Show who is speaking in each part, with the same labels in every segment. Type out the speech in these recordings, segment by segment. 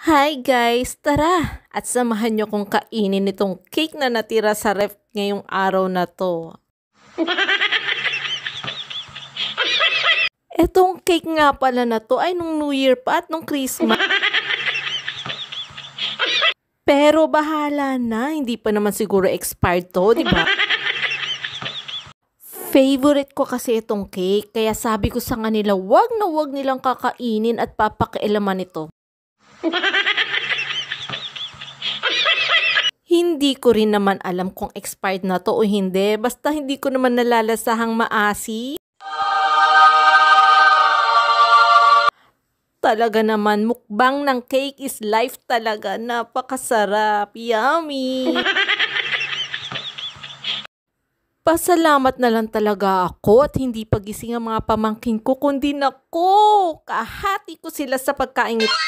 Speaker 1: Hi guys! Tara! At samahan nyo kong kainin itong cake na natira sa ref ngayong araw na to. Etong cake nga pala na to ay nung New Year pa at nung Christmas. Pero bahala na, hindi pa naman siguro expired to, di ba? Favorite ko kasi itong cake, kaya sabi ko sa kanila, wag na wag nilang kakainin at papakialaman ito. Hindi ko rin naman alam kung expired na to o hindi. Basta hindi ko naman nalalasahang maasi. Talaga naman, mukbang ng cake is life talaga. Napakasarap. Yummy! Pasalamat na lang talaga ako at hindi pagising ang mga pamangkin ko, kundi nako, kahati ko sila sa pagkain ito.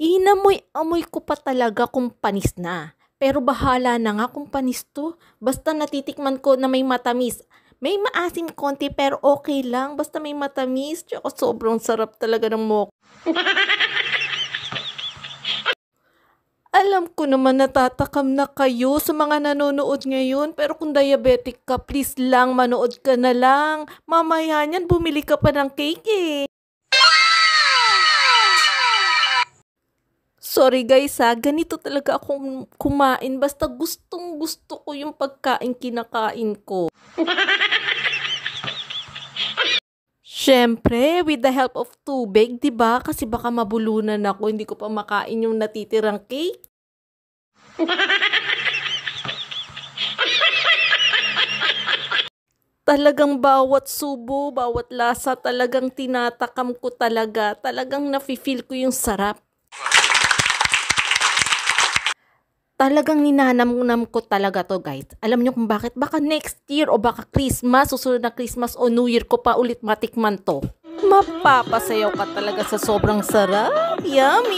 Speaker 1: Inamoy-amoy ko pa talaga kung panis na. Pero bahala na nga kung panis to. Basta natitikman ko na may matamis. May maasim konti pero okay lang. Basta may matamis. Tsaka sobrang sarap talaga ng mok. Alam ko naman natatakam na kayo sa mga nanonood ngayon. Pero kung diabetic ka, please lang manood ka na lang. Mamaya niyan bumili ka pa ng cake eh. Sorry guys ha, ganito talaga akong kumain. Basta gustong gusto ko yung pagkain kinakain ko. Syempre, with the help of tubig, diba? Kasi baka mabulunan ako, hindi ko pa makain yung natitirang cake. Talagang bawat subo, bawat lasa, talagang tinatakam ko talaga. Talagang nafe-feel ko yung sarap. Talagang ninanam-nam ko talaga to guys. Alam niyo kung bakit? Baka next year o baka Christmas, susunod na Christmas o New Year ko pa ulit matikman to. Mapapasayaw ka talaga sa sobrang sarap. Yummy!